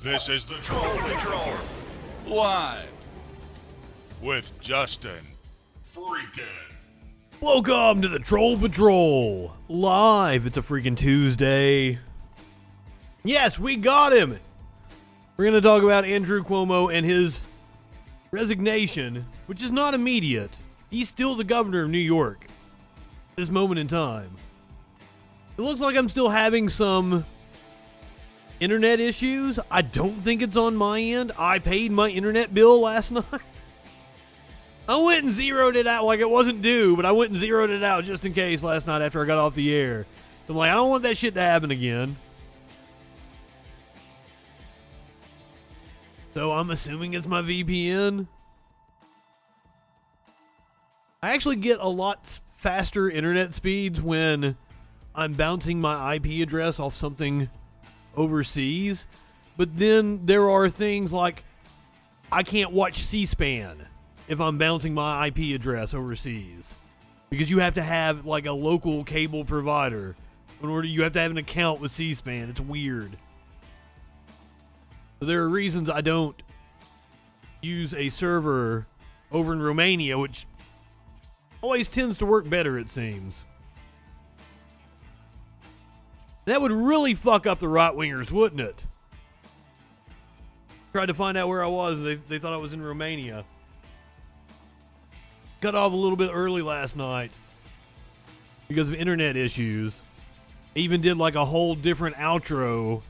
This is the Troll Patrol. Live. With Justin Freakin. Welcome to the Troll Patrol. Live. It's a freaking Tuesday. Yes, we got him. We're going to talk about Andrew Cuomo and his resignation, which is not immediate. He's still the governor of New York at this moment in time. It looks like I'm still having some internet issues. I don't think it's on my end. I paid my internet bill last night. I went and zeroed it out like it wasn't due, but I went and zeroed it out just in case last night after I got off the air. So I'm like, I don't want that shit to happen again. So I'm assuming it's my VPN. I actually get a lot faster internet speeds when I'm bouncing my IP address off something overseas. But then there are things like I can't watch C-SPAN if I'm bouncing my IP address overseas, because you have to have like a local cable provider in order. You have to have an account with C-SPAN. It's weird. So there are reasons I don't use a server over in Romania, which always tends to work better, it seems. That would really fuck up the right-wingers, wouldn't it? Tried to find out where I was. They thought I was in Romania. Cut off a little bit early last night because of internet issues. Even did like a whole different outro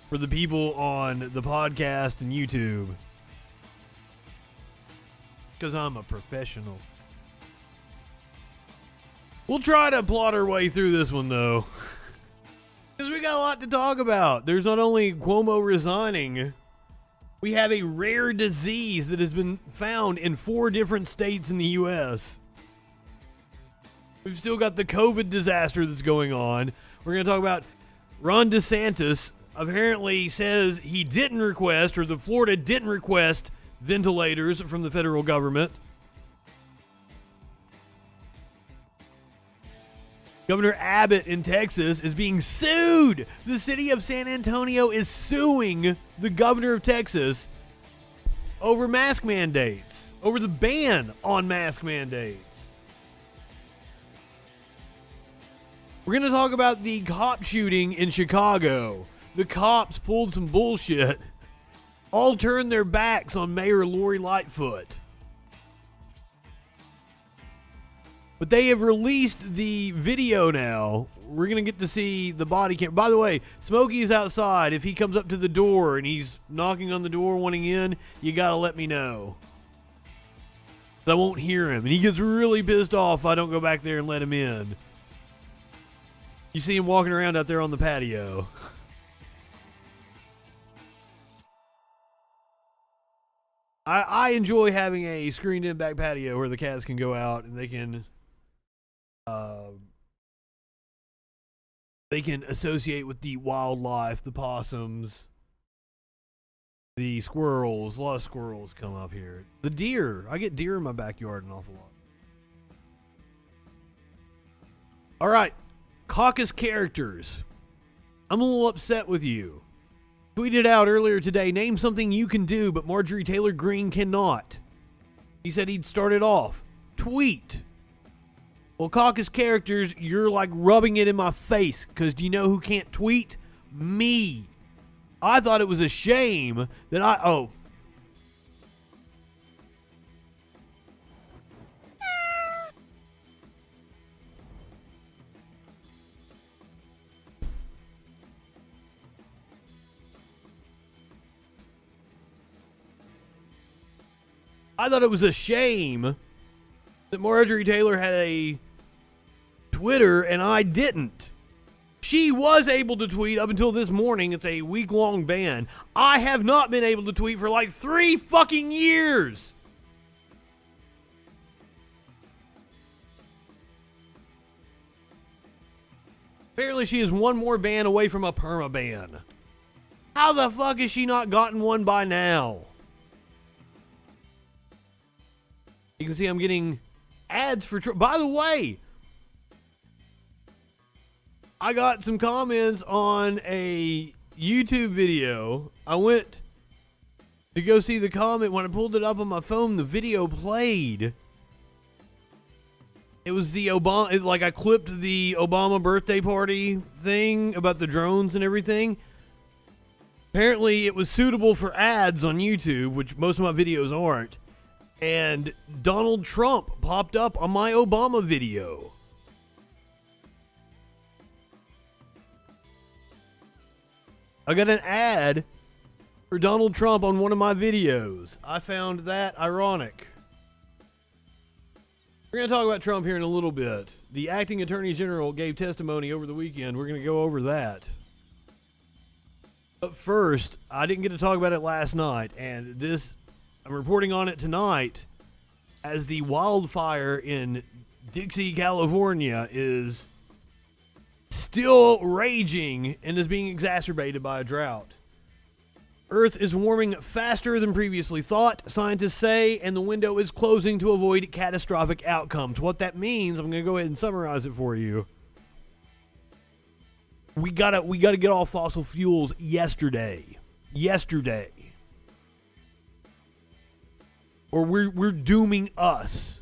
for the people on the podcast and YouTube. Because I'm a professional. We'll try to plot our way through this one, though. Because we got a lot to talk about. There's not only Cuomo resigning, we have a rare disease that has been found in 4 different states in the U.S. We've still got the COVID disaster that's going on. We're going to talk about Ron DeSantis apparently says he didn't request, or the Florida didn't request, ventilators from the federal government. Governor Abbott in Texas is being sued. The city of San Antonio is suing the governor of Texas over mask mandates, over the ban on mask mandates. We're going to talk about the cop shooting in Chicago. The cops pulled some bullshit. All turned their backs on Mayor Lori Lightfoot. But they have released the video now. We're going to get to see the body cam. By the way, Smokey is outside. If he comes up to the door and he's knocking on the door wanting in, you got to let me know. I won't hear him. And he gets really pissed off if I don't go back there and let him in. You see him walking around out there on the patio. I enjoy having a screened-in back patio where the cats can go out and they can associate with the wildlife, the possums, the squirrels. A lot of squirrels come up here. The deer. I get deer in my backyard an awful lot. All right. Caucus characters. I'm a little upset with you. Tweeted out earlier today, name something you can do, but Marjorie Taylor Greene cannot. He said he'd start it off. Tweet. Well, caucus characters, you're like rubbing it in my face, because do you know who can't tweet? Me. I thought it was a shame that I thought it was a shame that Marjorie Taylor had a Twitter and I didn't. She was able to tweet up until this morning. It's a week-long ban. I have not been able to tweet for like 3 fucking years. Apparently she is one more ban away from a perma-ban. How the fuck has she not gotten one by now? You can see I'm getting ads for... By the way, I got some comments on a YouTube video. I went to go see the comment. When I pulled it up on my phone, the video played. It was the Obama, like I clipped the Obama birthday party thing about the drones and everything. Apparently it was suitable for ads on YouTube, which most of my videos aren't. And Donald Trump popped up on my Obama video. I got an ad for Donald Trump on one of my videos. I found that ironic. We're going to talk about Trump here in a little bit. The acting attorney general gave testimony over the weekend. We're going to go over that. But first, I didn't get to talk about it last night, and I'm reporting on it tonight as the wildfire in Dixie, California is still raging and is being exacerbated by a drought. Earth is warming faster than previously thought, scientists say, and the window is closing to avoid catastrophic outcomes. What that means, I'm going to go ahead and summarize it for you. We gotta get off fossil fuels yesterday. Or we're dooming us.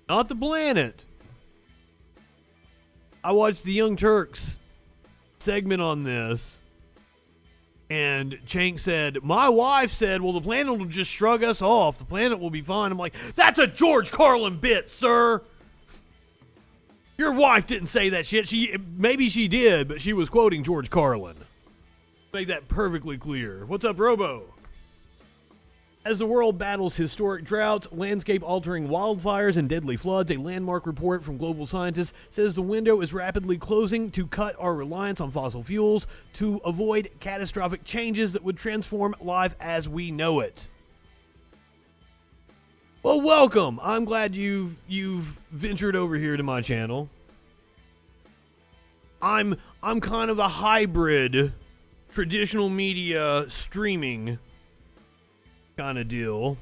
Not the planet. I watched the Young Turks segment on this. And Chank said, my wife said, well, the planet will just shrug us off. The planet will be fine. I'm like, that's a George Carlin bit, sir. Your wife didn't say that shit. Maybe she did, but she was quoting George Carlin. Make that perfectly clear. What's up, Robo? As the world battles historic droughts, landscape-altering wildfires, and deadly floods, a landmark report from global scientists says the window is rapidly closing to cut our reliance on fossil fuels to avoid catastrophic changes that would transform life as we know it. Well, welcome. I'm glad you've ventured over here to my channel. I'm kind of a hybrid traditional media streaming kind of deal.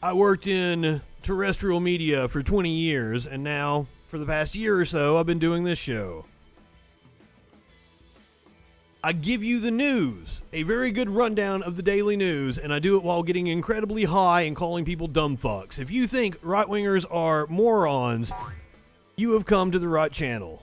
I worked in terrestrial media for 20 years, and now, for the past year or so, I've been doing this show. I give you the news, a very good rundown of the daily news, and I do it while getting incredibly high and calling people dumb fucks. If you think right-wingers are morons, you have come to the right channel.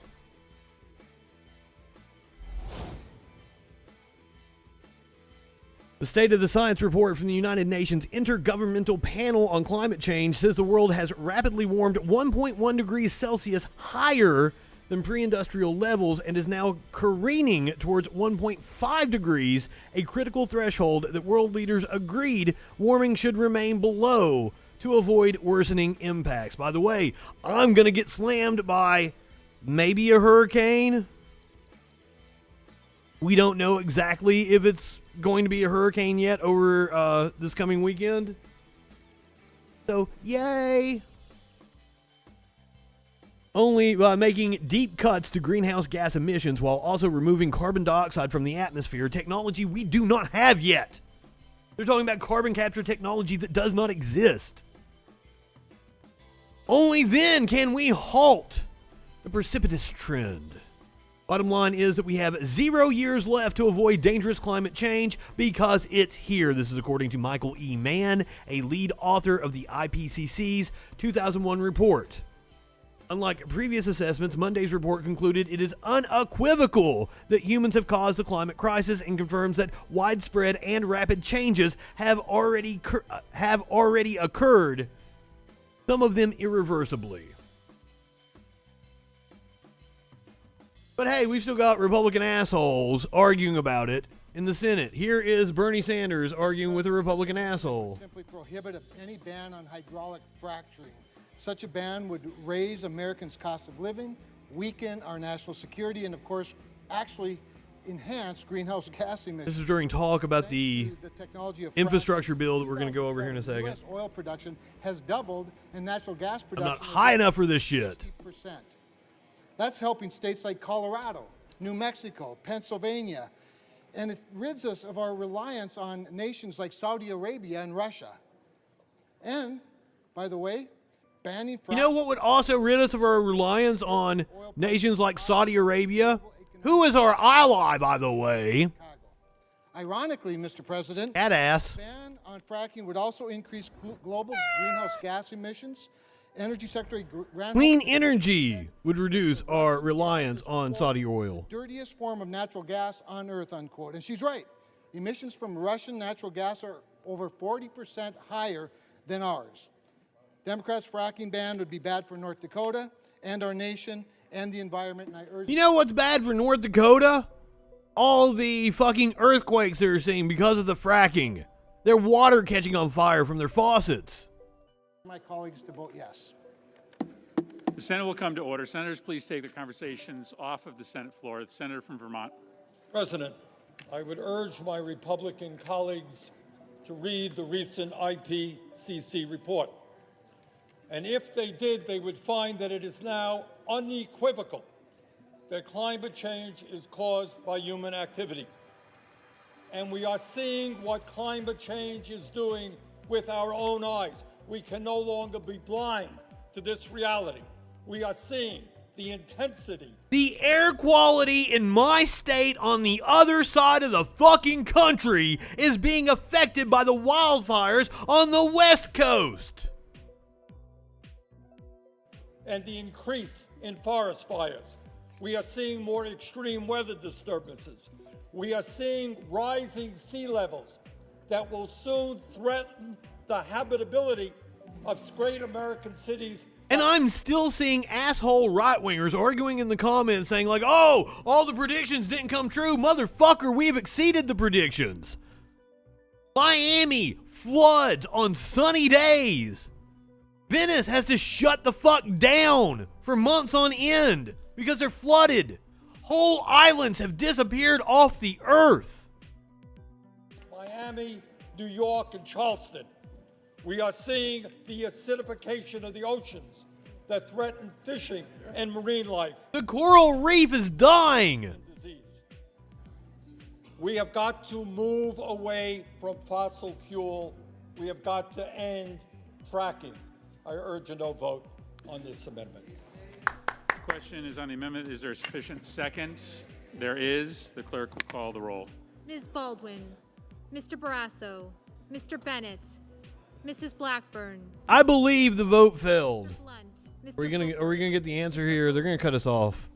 The State of the Science report from the United Nations Intergovernmental Panel on Climate Change says the world has rapidly warmed 1.1 degrees Celsius higher than pre-industrial levels and is now careening towards 1.5 degrees, a critical threshold that world leaders agreed warming should remain below to avoid worsening impacts. By the way, I'm going to get slammed by maybe a hurricane. We don't know exactly if it's going to be a hurricane yet over this coming weekend. So, yay! Only by making deep cuts to greenhouse gas emissions while also removing carbon dioxide from the atmosphere, technology we do not have yet. They're talking about carbon capture technology that does not exist. Only then can we halt the precipitous trend. Bottom line is that we have 0 years left to avoid dangerous climate change because it's here. This is according to Michael E. Mann, a lead author of the IPCC's 2001 report. Unlike previous assessments, Monday's report concluded it is unequivocal that humans have caused the climate crisis and confirms that widespread and rapid changes have already occurred, some of them irreversibly. But hey, we've still got Republican assholes arguing about it in the Senate. Here is Bernie Sanders arguing with a Republican asshole. Simply prohibit any ban on hydraulic fracturing. Such a ban would raise Americans' cost of living, weaken our national security, and of course, actually enhance greenhouse gas emissions. This is during talk about the infrastructure bill that we're going to go over here in a second. U.S. oil production has doubled, and natural gas production I'm not high enough for this shit. 60%. That's helping states like Colorado, New Mexico, Pennsylvania, and it rids us of our reliance on nations like Saudi Arabia and Russia. And, by the way, banning... You know what would also rid us of our reliance on nations like Saudi Arabia? Who is our ally, by the way? Ironically, Mr. President, Badass. ban on fracking would also increase global greenhouse gas emissions. Energy Secretary Granholm, Clean energy would reduce our reliance on Saudi oil. dirtiest form of natural gas on earth, unquote. And she's right. Emissions from Russian natural gas are over 40% higher than ours. Democrats' fracking ban would be bad for North Dakota and our nation and the environment, and I urge... You know what's bad for North Dakota? All the fucking earthquakes they're seeing because of the fracking. Their water catching on fire from their faucets. my colleagues to vote yes. The Senate will come to order. Senators, please take the conversations off of the Senate floor. The Senator from Vermont. Mr. President, I would urge my Republican colleagues to read the recent IPCC report. And if they did, they would find that it is now unequivocal that climate change is caused by human activity. And we are seeing what climate change is doing with our own eyes. We can no longer be blind to this reality. We are seeing the intensity. The air quality in my state on the other side of the fucking country is being affected by the wildfires on the West Coast. And the increase in forest fires. We are seeing more extreme weather disturbances. We are seeing rising sea levels that will soon threaten the habitability of great American cities. And I'm still seeing asshole right-wingers arguing in the comments saying like, oh, all the predictions didn't come true. Motherfucker, we've exceeded the predictions. Miami floods on sunny days. Venice has to shut the fuck down for months on end because they're flooded. Whole islands have disappeared off the earth. Miami, New York, and Charleston. We are seeing the acidification of the oceans that threaten fishing and marine life. The coral reef is dying. Disease. We have got to move away from fossil fuel. We have got to end fracking. I urge a no vote on this amendment. The question is on the amendment. Is there a sufficient second? There is. The clerk will call the roll. Ms. Baldwin, Mr. Barrasso, Mr. Bennett, Mrs. Blackburn, I believe the vote failed. Mr. Blunt, Mr. Are we gonna get the answer here? They're gonna cut us off.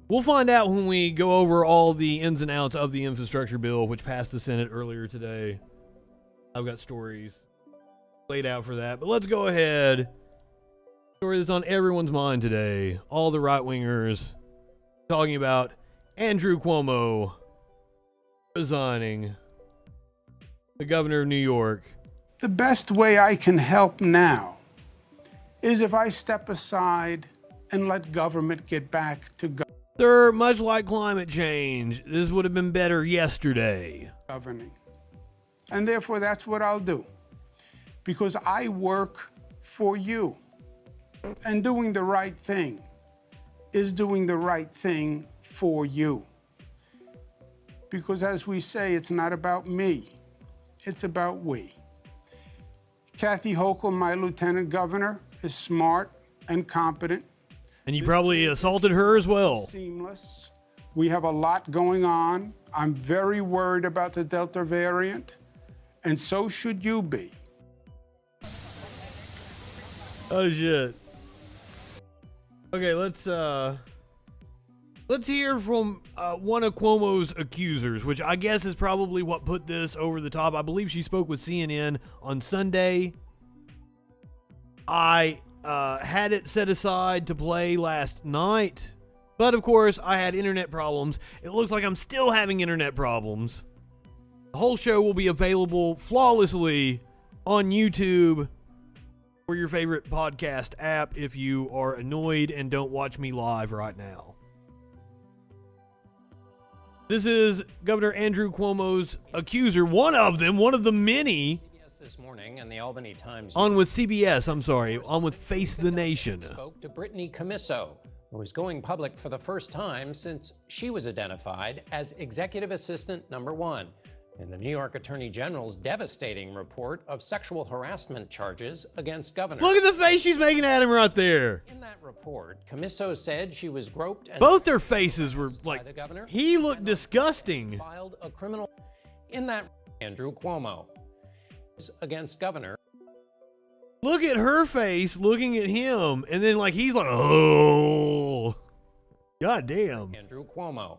We'll find out when we go over all the ins and outs of the infrastructure bill, which passed the Senate earlier today. I've got stories laid out for that, but let's go ahead. Story that's on everyone's mind today. All the right-wingers talking about Andrew Cuomo resigning, the governor of New York. The best way I can help now is if I step aside and let government get back to Sir, much like climate change, this would have been better yesterday. governing. And therefore, that's what I'll do. Because I work for you. And doing the right thing is doing the right thing for you. Because as we say, it's not about me. It's about we. Kathy Hochul, my lieutenant governor, is smart and competent. And you probably assaulted her as well. Seamless. We have a lot going on. I'm very worried about the Delta variant, and so should you be. Oh shit. Okay, let's hear from one of Cuomo's accusers, which I guess is probably what put this over the top. I believe she spoke with CNN on Sunday. I had it set aside to play last night, but of course I had internet problems. It looks like I'm still having internet problems. The whole show will be available flawlessly on YouTube or your favorite podcast app if you are annoyed and don't watch me live right now. This is Governor Andrew Cuomo's accuser, one of them, one of the many. CBS this morning and the Albany Times. On with CBS, I'm sorry, on with Face the Nation. Spoke to Brittany Commisso, who is going public for the first time since she was identified as Executive Assistant #1. in the New York Attorney General's devastating report of sexual harassment charges against Governor. Look at the face she's making at him right there. In that report, Commisso said she was groped and Both their faces were by like, the governor. he looked disgusting. Filed a criminal in that Andrew Cuomo against Governor. Look at her face looking at him, and then like he's like, oh, god damn. Andrew Cuomo.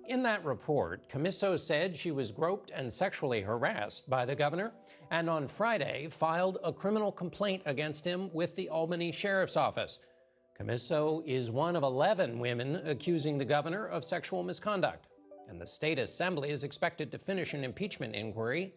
In that report, Commisso said she was groped and sexually harassed by the governor, and on Friday filed a criminal complaint against him with the Albany Sheriff's Office. Commisso is one of 11 women accusing the governor of sexual misconduct, and the state assembly is expected to finish an impeachment inquiry